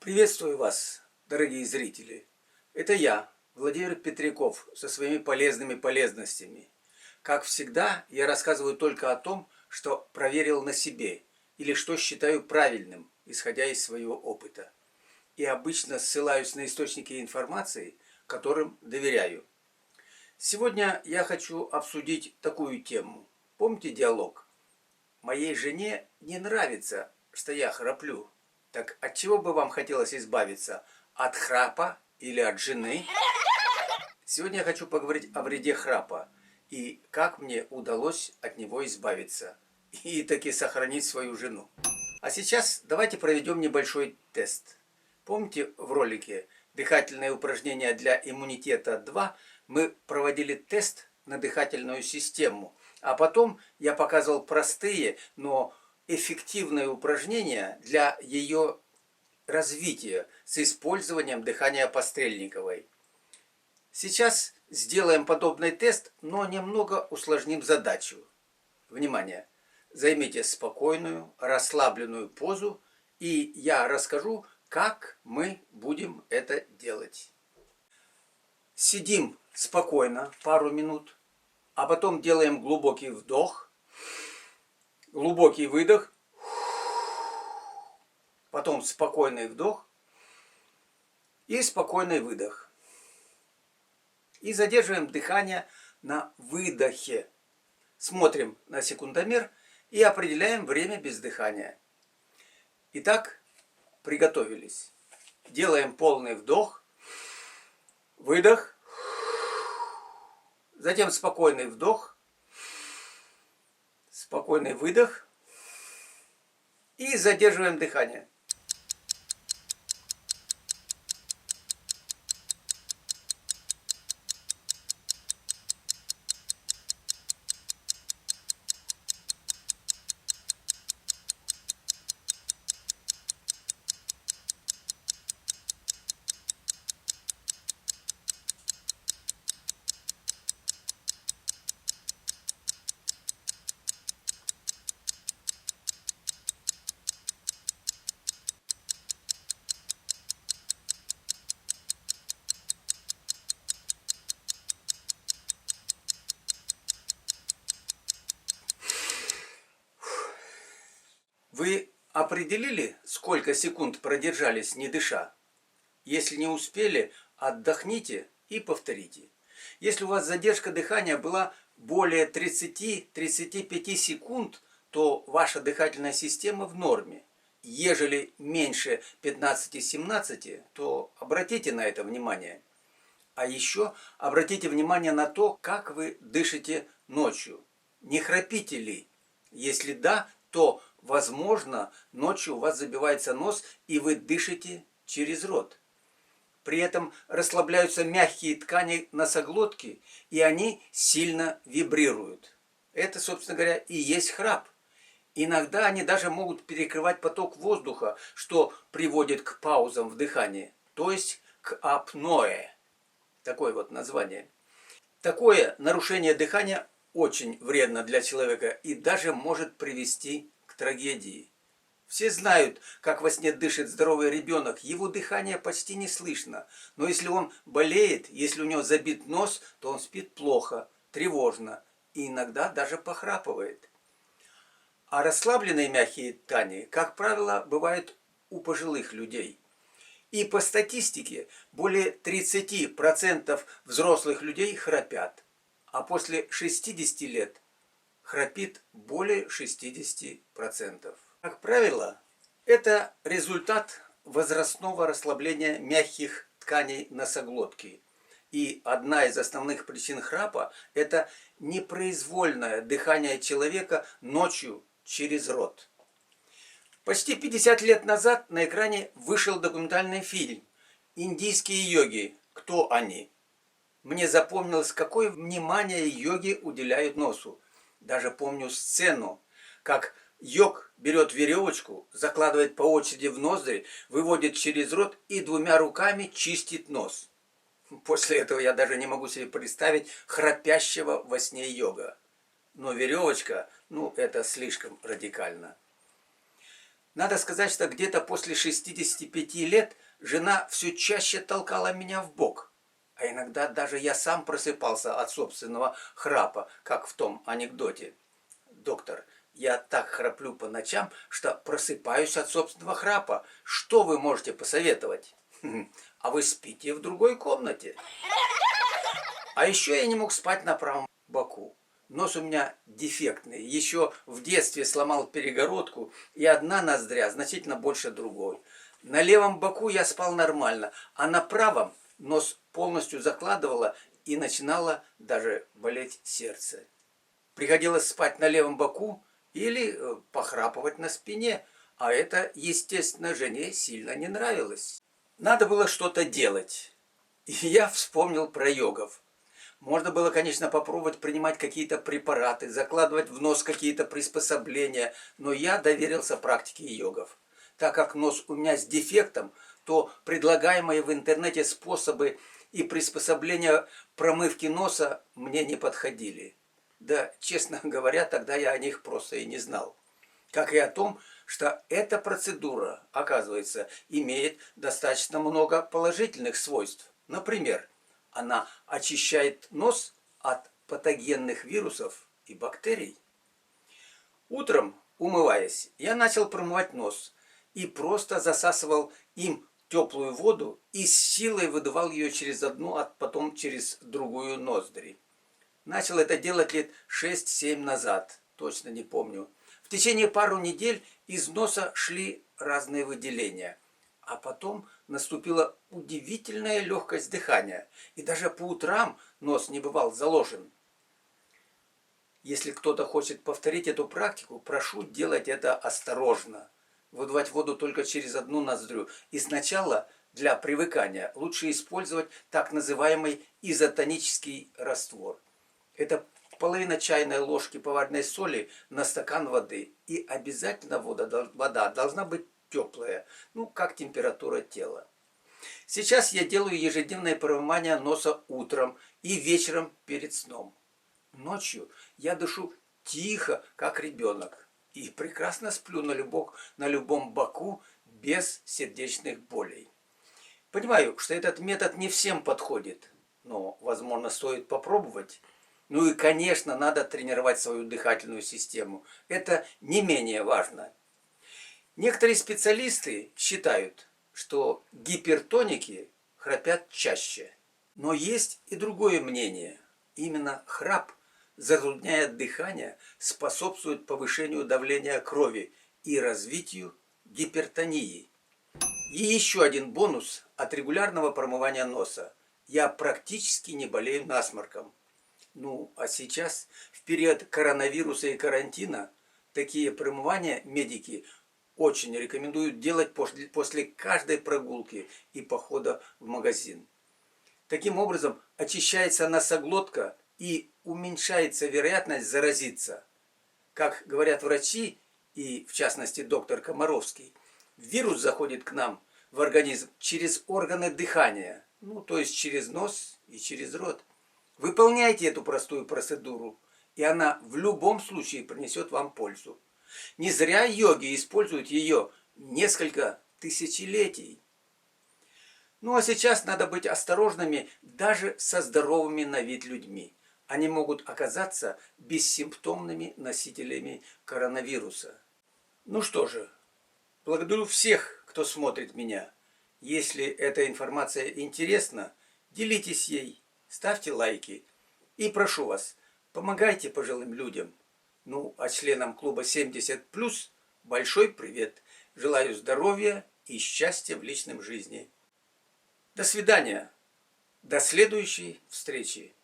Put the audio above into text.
Приветствую вас, дорогие зрители. Это я, Владимир Петряков, со своими полезными полезностями. Как всегда, я рассказываю только о том, что проверил на себе, или что считаю правильным, исходя из своего опыта. И обычно ссылаюсь на источники информации, которым доверяю. Сегодня я хочу обсудить такую тему. Помните диалог? Моей жене не нравится, что я храплю. Так от чего бы вам хотелось избавиться? От храпа или от жены? Сегодня я хочу поговорить о вреде храпа и как мне удалось от него избавиться и таки сохранить свою жену. А сейчас давайте проведем небольшой тест. Помните в ролике «Дыхательные упражнения для иммунитета 2» мы проводили тест на дыхательную систему, а потом я показывал простые, но эффективные упражнения для ее развития с использованием дыхания Пострельниковой. Сейчас сделаем подобный тест, но немного усложним задачу. Внимание! Займите спокойную, расслабленную позу, и я расскажу, как мы будем это делать. Сидим спокойно пару минут, а потом делаем глубокий вдох, глубокий выдох, потом спокойный вдох и спокойный выдох. И задерживаем дыхание на выдохе. Смотрим на секундомер и определяем время без дыхания. Итак, приготовились. Делаем полный вдох, выдох, затем спокойный вдох, спокойный выдох и задерживаем дыхание. Вы определили, сколько секунд продержались, не дыша? Если не успели, отдохните и повторите. Если у вас задержка дыхания была более 30-35 секунд, то ваша дыхательная система в норме. Ежели меньше 15-17, то обратите на это внимание. А еще обратите внимание на то, как вы дышите ночью. Не храпите ли? Если да, то, возможно, ночью у вас забивается нос, и вы дышите через рот. При этом расслабляются мягкие ткани носоглотки, и они сильно вибрируют. Это, собственно говоря, и есть храп. Иногда они даже могут перекрывать поток воздуха, что приводит к паузам в дыхании, то есть к апноэ. Такое вот название. Такое нарушение дыхания очень вредно для человека и даже может привести к трагедии. Все знают, как во сне дышит здоровый ребенок, его дыхание почти не слышно. Но если он болеет, если у него забит нос, то он спит плохо, тревожно и иногда даже похрапывает. А расслабленные мягкие ткани, как правило, бывают у пожилых людей. И по статистике более 30% взрослых людей храпят, а после 60 лет храпит более 60%. Как правило, это результат возрастного расслабления мягких тканей носоглотки. И одна из основных причин храпа – это непроизвольное дыхание человека ночью через рот. Почти 50 лет назад на экране вышел документальный фильм «Индийские йоги. Кто они?». Мне запомнилось, какое внимание йоги уделяют носу. Даже помню сцену, как йог берет веревочку, закладывает по очереди в ноздри, выводит через рот и двумя руками чистит нос. После этого я даже не могу себе представить храпящего во сне йога. Но веревочка, это слишком радикально. Надо сказать, что где-то после 65 лет жена все чаще толкала меня в бок. А иногда даже я сам просыпался от собственного храпа, как в том анекдоте. Доктор, я так храплю по ночам, что просыпаюсь от собственного храпа. Что вы можете посоветовать? А вы спите в другой комнате. А еще я не мог спать на правом боку. Нос у меня дефектный. Еще в детстве сломал перегородку, и одна ноздря значительно больше другой. На левом боку я спал нормально, а на правом нос полностью закладывало и начинало даже болеть сердце. Приходилось спать на левом боку или похрапывать на спине, а это, естественно, жене сильно не нравилось. Надо было что-то делать. И я вспомнил про йогов. Можно было, конечно, попробовать принимать какие-то препараты, закладывать в нос какие-то приспособления, но я доверился практике йогов. Так как нос у меня с дефектом, то предлагаемые в интернете способы и приспособления промывки носа мне не подходили. Да, честно говоря, тогда я о них просто и не знал. Как и о том, что эта процедура, оказывается, имеет достаточно много положительных свойств. Например, она очищает нос от патогенных вирусов и бактерий. Утром, умываясь, я начал промывать нос и просто засасывал им теплую воду и с силой выдувал ее через одну, а потом через другую ноздри. Начал это делать лет 6-7 назад, точно не помню. В течение пару недель из носа шли разные выделения. А потом наступила удивительная легкость дыхания. И даже по утрам нос не бывал заложен. Если кто-то хочет повторить эту практику, прошу делать это осторожно. Выдувать воду только через одну ноздрю. И сначала для привыкания лучше использовать так называемый изотонический раствор. Это половина чайной ложки поваренной соли на стакан воды. И обязательно вода должна быть теплая, как температура тела. Сейчас я делаю ежедневное промывание носа утром и вечером перед сном. Ночью я дышу тихо, как ребенок. И прекрасно сплю на любом боку без сердечных болей. Понимаю, что этот метод не всем подходит, но, возможно, стоит попробовать. Ну и, конечно, надо тренировать свою дыхательную систему. Это не менее важно. Некоторые специалисты считают, что гипертоники храпят чаще. Но есть и другое мнение. Именно храп затрудняет дыхание, способствует повышению давления крови и развитию гипертонии. И еще один бонус от регулярного промывания носа. Я практически не болею насморком. А сейчас, в период коронавируса и карантина, такие промывания медики очень рекомендуют делать после каждой прогулки и похода в магазин. Таким образом, очищается носоглотка и уменьшается вероятность заразиться. Как говорят врачи, и в частности доктор Комаровский, вирус заходит к нам в организм через органы дыхания, то есть через нос и через рот. Выполняйте эту простую процедуру, и она в любом случае принесет вам пользу. Не зря йоги используют ее несколько тысячелетий. А сейчас надо быть осторожными даже со здоровыми на вид людьми. Они могут оказаться бессимптомными носителями коронавируса. Что же, благодарю всех, кто смотрит меня. Если эта информация интересна, делитесь ей, ставьте лайки. И прошу вас, помогайте пожилым людям. А членам клуба 70+, большой привет. Желаю здоровья и счастья в личной жизни. До свидания. До следующей встречи.